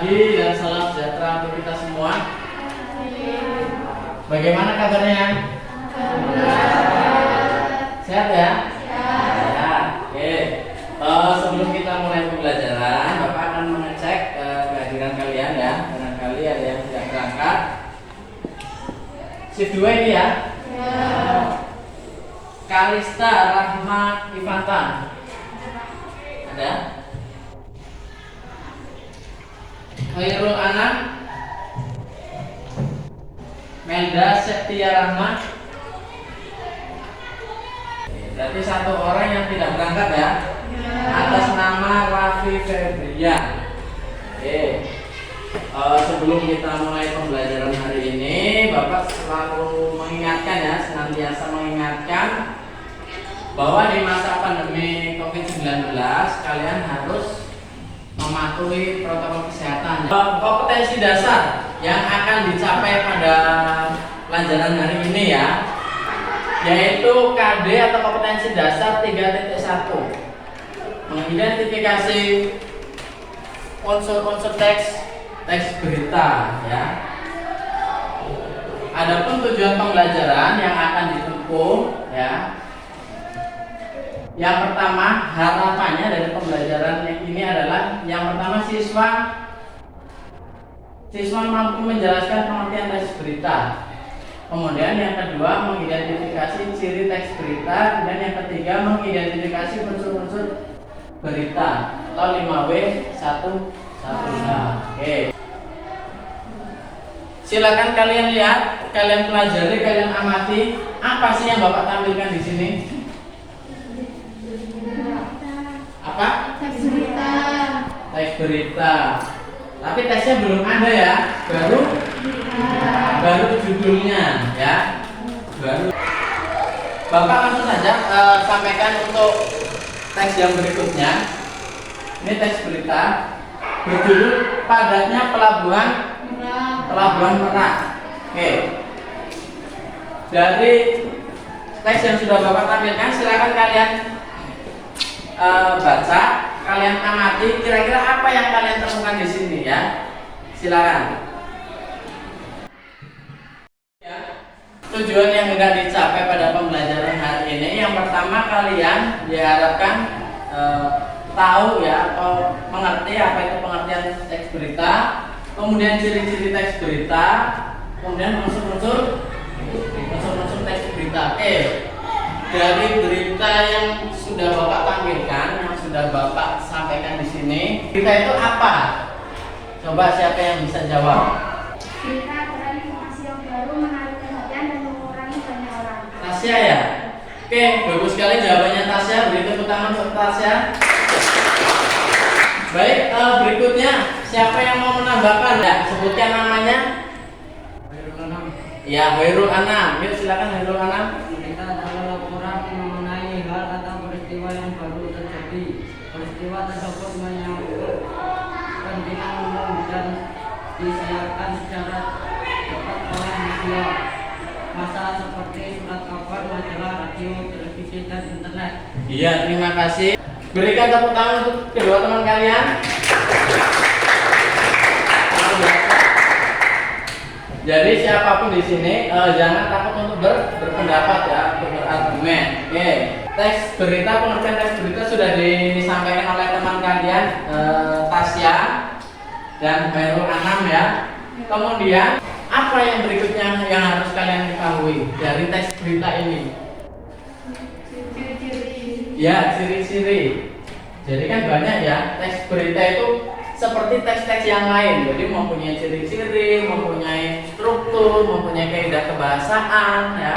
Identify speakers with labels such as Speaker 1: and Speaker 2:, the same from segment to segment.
Speaker 1: pagi dan salam sejahtera untuk kita semua. Bagaimana kabarnya? Sehat ya? Sehat. Oke. Sebelum kita mulai pembelajaran, Bapak akan mengecek kehadiran kalian ya. Barangkali ada yang tidak berangkat. Shift 2 ini ya. Kalista Rahma Ivantan. Ada? Khairul Anam, Melda Septia Rahma. Berarti satu orang yang tidak berangkat ya. Atas nama Raffi Febrian. Oke. Sebelum kita mulai pembelajaran hari ini, Bapak selalu mengingatkan ya, senantiasa mengingatkan bahwa di masa pandemi COVID-19 kalian harus mematuhi protokol kesehatan. Kompetensi dasar yang akan dicapai pada pelajaran hari ini ya, yaitu KD atau kompetensi dasar 3.1, mengidentifikasi unsur-unsur teks berita ya. Adapun tujuan pembelajaran yang akan ditempuh ya, yang pertama, harapannya dari pembelajaran yang ini adalah yang pertama siswa mampu menjelaskan pengertian teks berita. Kemudian yang kedua mengidentifikasi ciri teks berita, dan yang ketiga mengidentifikasi unsur-unsur berita atau 5W110. Oke. Silakan kalian lihat, kalian pelajari, kalian amati apa sih yang Bapak tampilkan di sini? Apa?
Speaker 2: Teks berita.
Speaker 1: Teks berita. Tapi teksnya belum ada ya, baru judulnya ya, baru. Bapak langsung saja sampaikan untuk teks yang berikutnya. Ini teks berita berjudul padatnya Pelabuhan Merak. Oke. Dari teks yang sudah Bapak tampilkan, silakan kalian baca, kalian amati kira-kira apa yang kalian temukan di sini ya. Silakan. Ya, tujuan yang hendak dicapai pada pembelajaran hari ini, yang pertama kalian diharapkan tahu ya atau mengerti apa itu pengertian teks berita, kemudian ciri-ciri teks berita, kemudian unsur-unsur teks berita. Oke. Dari berita yang sudah Bapak tampilkan, yang sudah Bapak sampaikan di sini, berita itu apa? Coba siapa yang bisa jawab?
Speaker 2: Berita adalah informasi yang baru, menarik perhatian dan mengurangi banyak orang.
Speaker 1: Tasya ya? Oke, bagus sekali jawabannya Tasya. Beri tepuk tangan untuk Tasya. Baik, berikutnya siapa yang mau menambahkan? Ya, sebutkan namanya.
Speaker 3: Khairul Anam.
Speaker 1: Ya, Khairul Anam. Yuk silakan Khairul Anam.
Speaker 3: Berita adalah laporan mengenai hal atau peristiwa yang baru terjadi. Peristiwa tersebut menyangkut kepentingan umum dan disiarkan secara cepat oleh media massa seperti surat kabar, majalah, radio, televisi, dan internet.
Speaker 1: Iya, terima kasih. Berikan tepuk tangan untuk kedua teman kalian. Jadi siapapun di sini jangan takut untuk berpendapat ya, untuk berargumen. Oke. Teks berita, pengertian teks berita sudah disampaikan oleh teman kalian Tasya dan Khairul Anam ya. Kemudian apa yang berikutnya yang harus kalian ketahui dari teks berita ini? Ya, ciri-ciri. Jadi kan banyak ya, teks berita itu seperti teks-teks yang lain. Jadi mempunyai ciri-ciri, mempunyai struktur, mempunyai kaidah kebahasaan ya.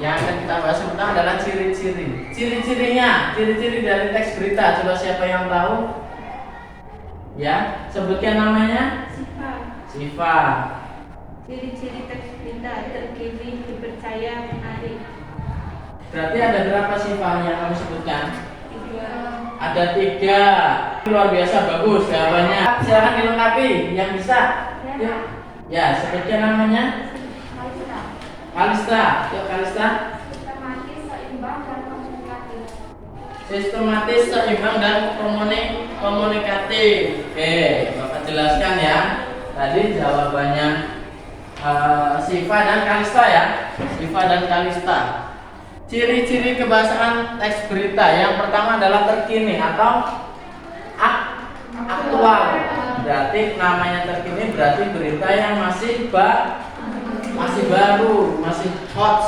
Speaker 1: Yang akan kita bahas pertama adalah ciri-ciri. Ciri-cirinya, ciri-ciri dari teks berita. Coba siapa yang tahu? Ya, sebutkan namanya. Siva.
Speaker 2: Ciri-ciri teks berita terkini, dipercaya, menarik.
Speaker 1: Berarti ada berapa sifat yang kamu sebutkan?
Speaker 2: 3.
Speaker 1: Ada 3. Luar biasa, bagus jawabannya. Silakan dilengkapi yang bisa. Ya, sebutkan namanya. Kalista. Yuk Kalista.
Speaker 2: Sistematis, seimbang, dan komunikatif.
Speaker 1: Sistematis, seimbang, dan komunikatif. Oke, Bapak jelaskan ya. Tadi jawabannya Siva dan Kalista ya. Siva dan Kalista. Ciri-ciri kebahasaan teks berita yang pertama adalah terkini atau aktual. Berarti namanya terkini berarti berita yang masih baru, masih hot.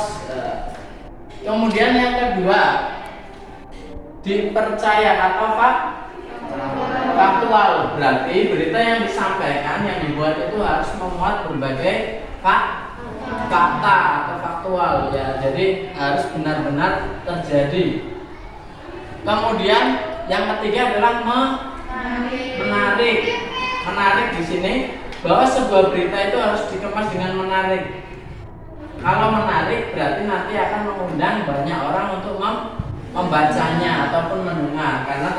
Speaker 1: Kemudian yang kedua, dipercaya atau faktual. Berarti berita yang disampaikan, yang dibuat itu harus memuat berbagai fakta atau faktual ya. Jadi harus benar-benar terjadi. Kemudian yang ketiga adalah menarik. Menarik di sini bahwa sebuah berita itu harus dikemas dengan menarik. Kalau menarik berarti nanti akan mengundang banyak orang untuk membacanya ataupun mendengar, karena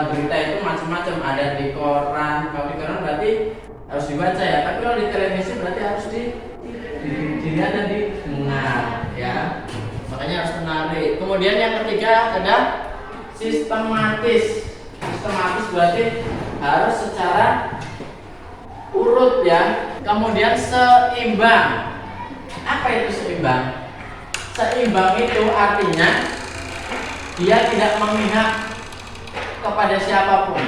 Speaker 1: berita itu macam-macam, ada di koran. Kalau di koran berarti harus dibaca ya, tapi kalau di televisi berarti harus dilihat dan didengar ya. Makanya harus menarik. Kemudian yang ketiga ada sistematis. Sistematis berarti harus secara urut ya. Kemudian seimbang. Apa itu seimbang? Seimbang itu artinya dia tidak memihak kepada siapapun.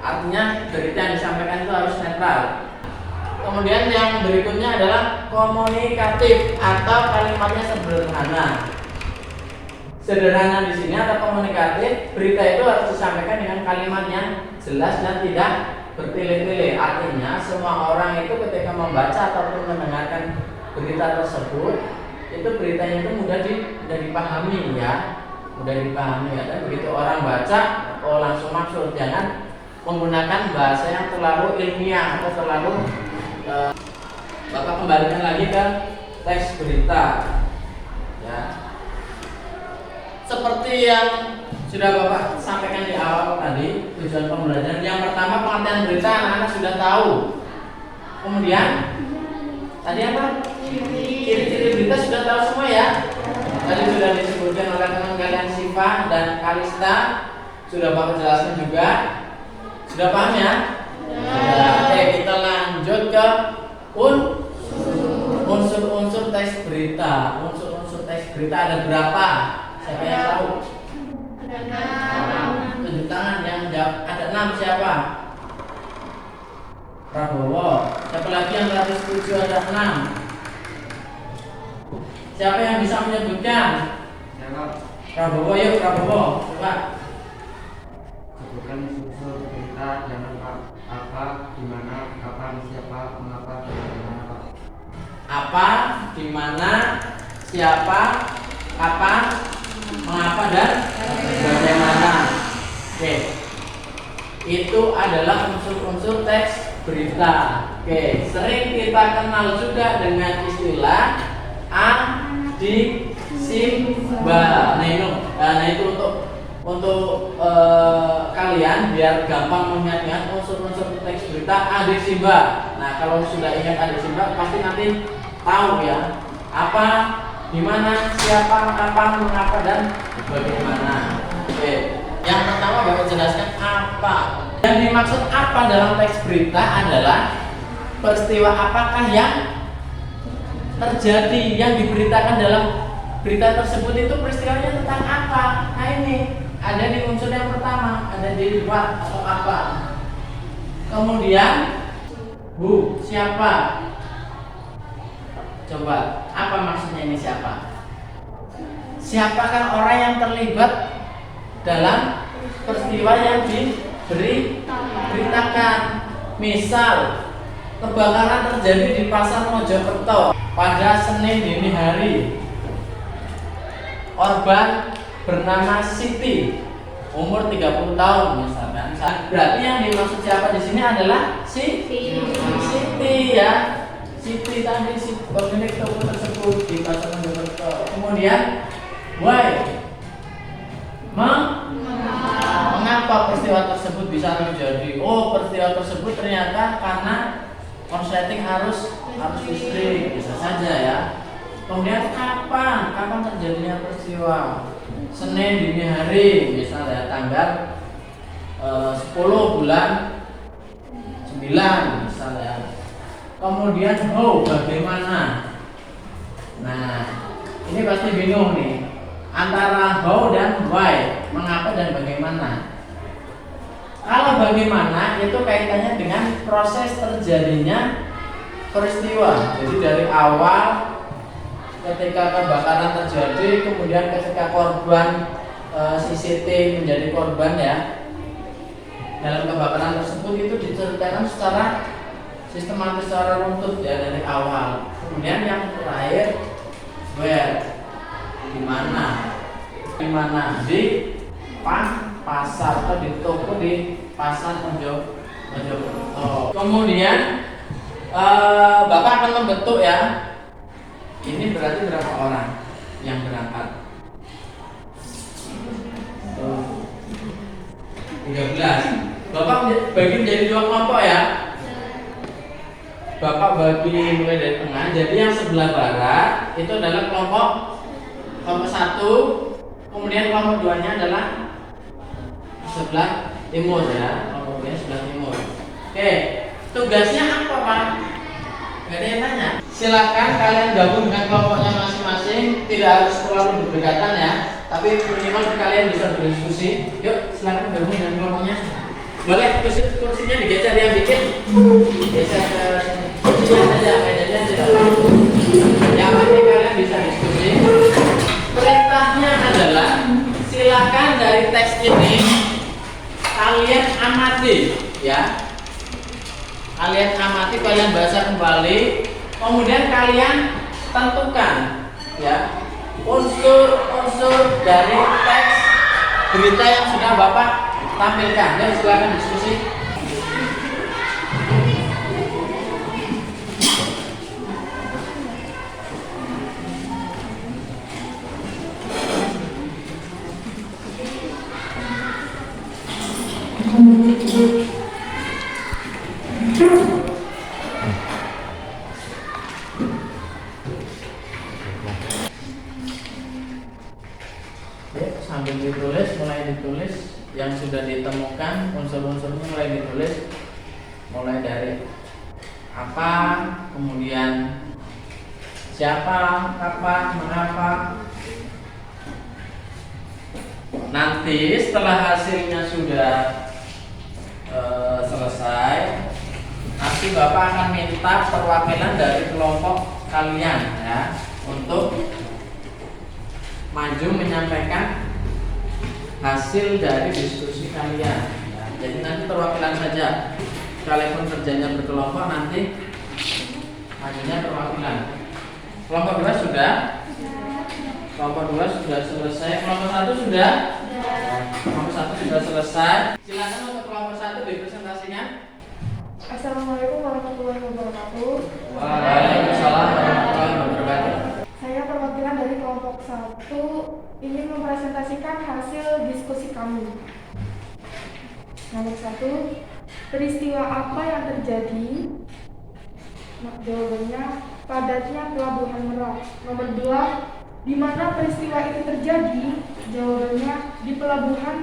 Speaker 1: Artinya berita yang disampaikan itu harus netral. Kemudian yang berikutnya adalah komunikatif atau kalimatnya sederhana. Sederhana di sini atau komunikatif, berita itu harus disampaikan dengan kalimat yang jelas dan tidak bertele-tele. Artinya semua orang itu ketika membaca ataupun mendengarkan berita tersebut, itu beritanya itu mudah dipahami ya. Mudah dipahami ya. Dan begitu orang baca, oh langsung maksud. Jangan menggunakan bahasa yang terlalu ilmiah atau terlalu Bapak kembalikan lagi ke teks berita ya. Seperti yang sudah Bapak sampaikan di awal tadi, tujuan pembelajaran yang pertama pengertian berita anak-anak sudah tahu. Kemudian tadi apa? Ciri-ciri berita sudah tahu semua ya. Tadi sudah disebutkan oleh teman kalian Siva dan Kalista, sudah Bapak jelaskan juga. Sudah paham ya? Oke, kita lanjut ke unsur-unsur teks berita. Unsur-unsur teks berita ada berapa? Siapa yang tahu? Tunjuk tangan yang jawab. Ada 6, siapa? Prabowo. Siapa lagi yang tadi setuju ada 6? Siapa yang bisa menyebutkan? Prabowo, yuk Prabowo, coba.
Speaker 3: Sebutkan unsur berita, jangan apa, di mana, kapan, siapa, mengapa, bagaimana, Pak.
Speaker 1: Apa, di mana, siapa, kapan, mengapa dan bagaimana. Oke. Itu adalah unsur-unsur teks berita. Oke, sering kita kenal juga dengan istilah adisimba. Nah itu untuk kalian biar gampang mengingat unsur-unsur teks berita adisimba. Nah kalau sudah ingat adisimba pasti nanti tahu ya apa, di mana, siapa, kapan, mengapa dan bagaimana. Oke, yang pertama Bapak jelaskan apa. Yang dimaksud apa dalam teks berita adalah peristiwa apakah yang terjadi, yang diberitakan dalam berita tersebut itu peristiwanya tentang apa. Nah ini ada di unsur yang pertama, ada di what atau apa. Kemudian siapa? Coba, apa maksudnya ini siapa? Siapakah orang yang terlibat dalam peristiwa yang diberitakan? Misal kebakaran terjadi di Pasar Mojokerto pada Senin dini hari. Korban bernama Siti, umur 30 tahun misalkan. Berarti yang dimaksud siapa di sini adalah Siti ya. Siti tadi si pemilik toko tersebut di Pasar Mojokerto. Kemudian mengapa peristiwa tersebut bisa terjadi? Oh, peristiwa tersebut ternyata karena konsleting harus listrik, bisa saja ya. Kemudian kapan terjadinya peristiwa? Senin dini hari, misalnya tanggal 10 bulan 9 misalnya. Kemudian how, bagaimana. Nah, ini pasti bingung nih antara how dan why, mengapa dan bagaimana. Kalau bagaimana itu kaitannya dengan proses terjadinya peristiwa. Jadi dari awal ketika kebakaran terjadi, kemudian ketika korban si Siti menjadi korban ya dalam kebakaran tersebut, itu diceritakan secara sistematis, secara runtut ya dari awal. Kemudian yang terakhir where, di mana di pasar atau di toko di pasar Mojokerto. Kemudian Bapak akan membentuk ya. Ini berarti berapa orang yang berangkat? 13. Bapak bagi menjadi 2 kelompok ya. Bapak bagi mulai dari tengah. Jadi yang sebelah barat itu adalah kelompok 1, kemudian kelompok 2-nya adalah sebelah timur ya. Kelompoknya sebelah timur. Oke, tugasnya apa Pak? Gak ada yang tanya. Silakan kalian gabung dengan kelompoknya masing-masing. Tidak harus terlalu berdekatan ya, tapi minimal kalian bisa berdiskusi. Yuk, silakan gabung dengan kelompoknya. Boleh kursinya digeser yang bikin. Geser ke kursinya saja, meja tidak. Yang penting kalian bisa diskusi. Perintahnya adalah silakan dari teks ini kalian amati ya. Kalian amati, kalian baca kembali, kemudian kalian tentukan ya unsur-unsur dari teks berita yang sudah Bapak tampilkan. Dan silakan diskusi. Sambil ditulis, mulai ditulis yang sudah ditemukan, unsur-unsurnya mulai ditulis, mulai dari apa, kemudian siapa, kapan, mengapa. Nanti setelah hasilnya sudah selesai, nanti Bapak akan minta perwakilan dari kelompok kalian ya untuk maju menyampaikan hasil dari diskusi kalian ya. Jadi nanti perwakilan saja, sekalipun kerjanya berkelompok, nanti majunya perwakilan. Kelompok 2 sudah? Kelompok 2 sudah selesai. Kelompok 1 sudah? Kelompok 1 sudah selesai. Silakan untuk kelompok 1 dipresentasikan.
Speaker 2: Assalamualaikum warahmatullahi wabarakatuh.
Speaker 1: Waalaikumsalam warahmatullahi wabarakatuh.
Speaker 2: Saya perwakilan dari kelompok 1 ingin mempresentasikan hasil diskusi kami. Nomor 1, peristiwa apa yang terjadi? Jawabannya, padatnya Pelabuhan Merak. Nomor 2, di mana peristiwa itu terjadi? Jawabannya, di Pelabuhan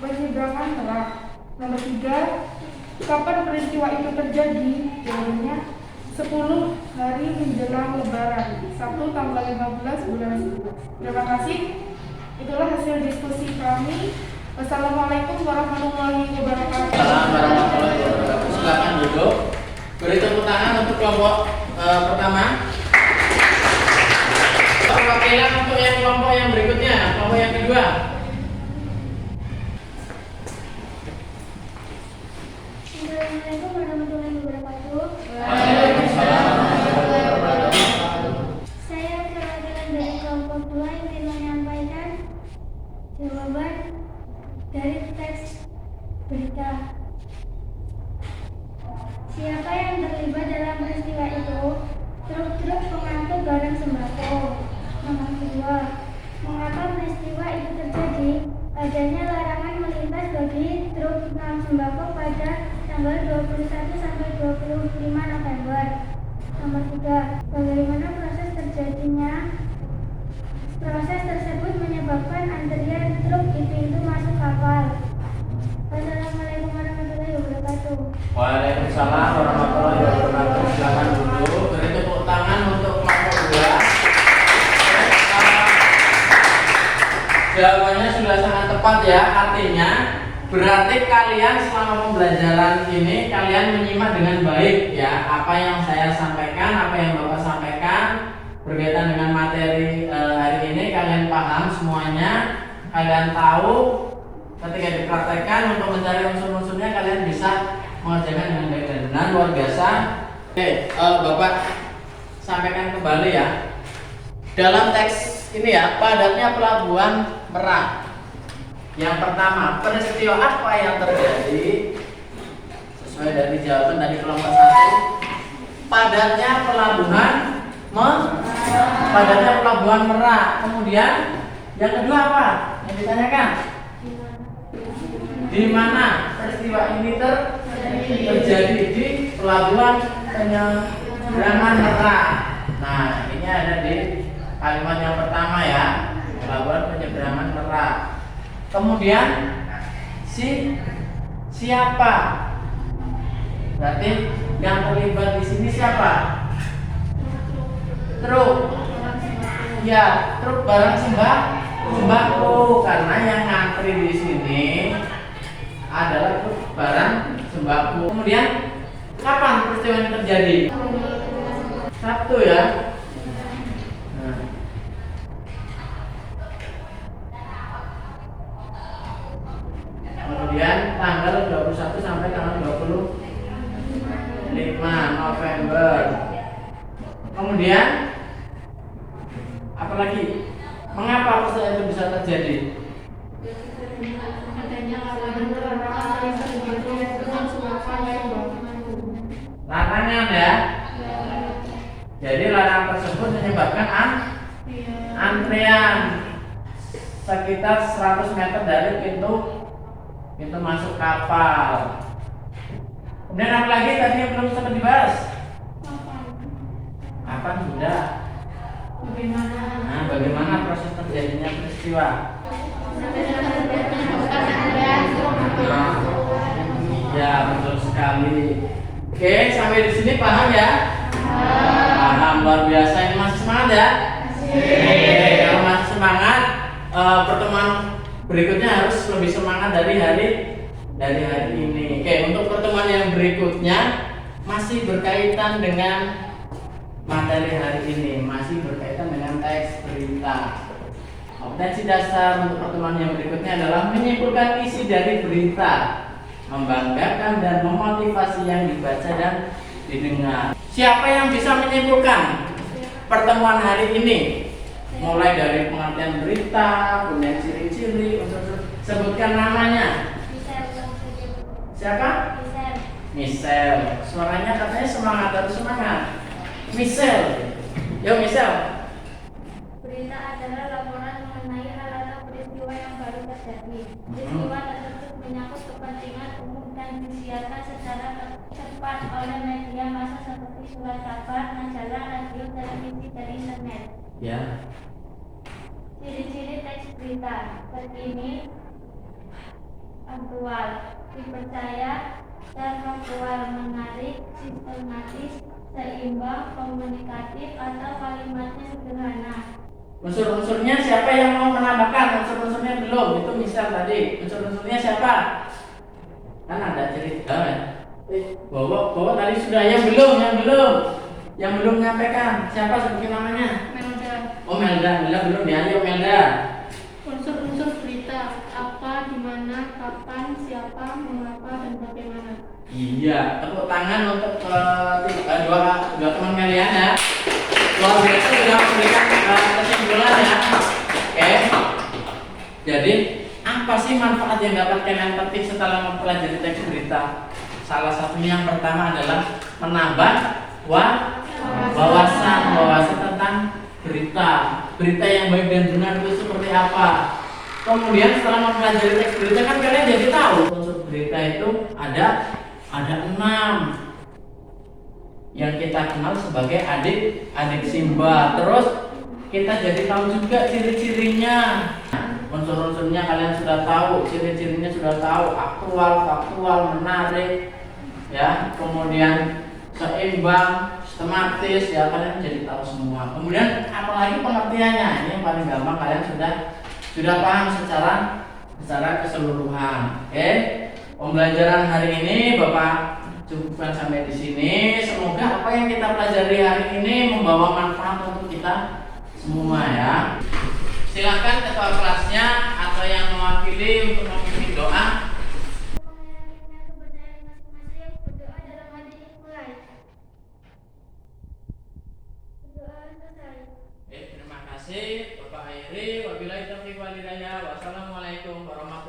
Speaker 2: Penyeberangan Merak. Nomor 3, kapan peristiwa itu terjadi? Jawabannya, 10 hari menjelang Lebaran, Sabtu tanggal 15 bulan 11. Terima kasih. Itulah hasil diskusi kami. Wassalamualaikum warahmatullahi wabarakatuh.
Speaker 1: Assalamualaikum warahmatullahi wabarakatuh. Silakan duduk. Beri tepuk tangan untuk kelompok pertama. Perwakilan untuk yang kelompok yang berikutnya, kelompok yang kedua.
Speaker 2: Assalamualaikum warahmatullahi wabarakatuh.
Speaker 1: Waalaikumsalam warahmatullahi wabarakatuh.
Speaker 2: Saya perwakilan dari kelompok 2 ingin menyampaikan jawaban dari teks berita. Siapa yang terlibat dalam peristiwa itu? Truk-truk pengangkut barang sembako. Nomor 2, mengapa peristiwa itu terjadi? Adanya larangan melintas bagi truk sembako pada tanggal 21 sampai 25 November. Nomor 3, bagaimana proses terjadinya? Proses tersebut menyebabkan antrian truk di pintu masuk kapal. Wassalamualaikum warahmatullahi wabarakatuh.
Speaker 1: Waalaikumsalam warahmatullahi wabarakatuh. Silakan duduk. Beri tepuk tangan untuk kelompok 2. Jawabannya sudah sangat tepat ya. Artinya berarti kalian selama pembelajaran ini kalian menyimak dengan baik ya apa yang saya sampaikan, apa yang Bapak sampaikan berkaitan dengan materi hari ini. Kalian paham semuanya, kalian tahu ketika dipraktekkan untuk mencari unsur-unsurnya kalian bisa mengerjakan dengan baik dan benar. Luar biasa. Oke, Bapak sampaikan kembali ya. Dalam teks ini ya, padatnya Pelabuhan Merak. Yang pertama, peristiwa apa yang terjadi? Sesuai dari jawaban dari kelompok 1. Padatnya Pelabuhan Merak. Kemudian yang kedua apa? Yang ditanyakan? Di mana peristiwa ini terjadi? Di Pelabuhan Penyeberangan Merak. Nah, ini ada di kalimat yang pertama ya, Pelabuhan Penyeberangan Merak. Kemudian siapa? Berarti yang terlibat di sini siapa? Truk. Ya, truk barang sembako. Karena yang ngantri di sini adalah truk barang sembako. Kemudian kapan peristiwa ini terjadi? Sabtu ya. Nah. Kemudian tanggal 21 sampai tanggal 25 November. Kemudian apa lagi? Mengapa peristiwa itu bisa terjadi? Larangan ya. Jadi larangan tersebut menyebabkan antrian sekitar 100 meter dari pintu masuk kapal. Kemudian apa lagi tadi yang belum sempat dibahas? Kapan sudah? Bagaimana proses terjadinya peristiwa? Ya, betul sekali. Oke, sampai di sini paham ya? Paham, luar biasa. Ini masih semangat ya? Oke, kalau masih semangat, pertemuan berikutnya harus lebih semangat dari hari ini. Oke, untuk pertemuan yang berikutnya masih berkaitan dengan materi hari ini, masih berkaitan dengan teks berita. Kompetensi dasar untuk pertemuan yang berikutnya adalah menyimpulkan isi dari berita, membanggakan dan memotivasi yang dibaca dan didengar. Siapa yang bisa menyimpulkan pertemuan hari ini? Mulai dari pengertian berita, kemudian ciri-ciri, sebutkan namanya. Siapa? Michelle. Suaranya katanya semangat atau semangat? Michelle. Yo Michelle.
Speaker 4: Berita adalah laporan mengenai hal atau peristiwa yang baru terjadi. Peristiwa tersebut menyangkut kepentingan umum dan disiarkan secara cepat oleh media massa seperti surat kabar, majalah, radio, televisi, dan internet.
Speaker 1: Ya.
Speaker 4: Ciri-ciri teks berita: terkini, aktual, dipercaya, dan faktual, menarik, sistematis, seimbang, komunikatif, atau kalimatnya sederhana.
Speaker 1: Unsur-unsurnya siapa yang mau menambahkan? Unsur-unsurnya belum, itu misal tadi. Unsur-unsurnya siapa? Kan ada cerita ya. Bawa tadi sudah, yang belum menyampaikan. Siapa sebutkan namanya?
Speaker 2: Melda.
Speaker 1: Oh Melda belum ya, ayo Melda.
Speaker 2: Unsur-unsur berita: apa, di mana, kapan, siapa, mengapa, dan bagaimana.
Speaker 1: Iya, tepuk tangan untuk dua teman kalian ya. Luar biasa sudah memberikan kesimpulan ya. Oke. Jadi apa sih manfaat yang dapat kalian petik setelah mempelajari teks berita? Salah satunya yang pertama adalah menambah wawasan tentang berita yang baik dan benar itu seperti apa. Kemudian setelah mempelajari teks berita kan kalian jadi tahu unsur berita itu ada 6 yang kita kenal sebagai adik Simba. Terus kita jadi tahu juga ciri-cirinya. Unsur-unsurnya kalian sudah tahu, ciri-cirinya sudah tahu, aktual, faktual, menarik, ya, kemudian seimbang, sistematis, ya kalian jadi tahu semua. Kemudian apalagi pengertiannya, ini yang paling gampang, kalian sudah paham secara keseluruhan. Oke, pembelajaran hari ini Bapak cukupkan sampai di sini. Semoga apa yang kita pelajari hari ini membawa manfaat untuk kita semua ya. Silakan ketua kelasnya atau yang mewakili untuk memimpin doa.
Speaker 4: Berdoa dalam hati mulai. Berdoa selesai.
Speaker 1: Terima kasih Bapak Airi. Wabillahi taufiq wal hidayah. Wassalamualaikum warahmatullahi wabarakatuh.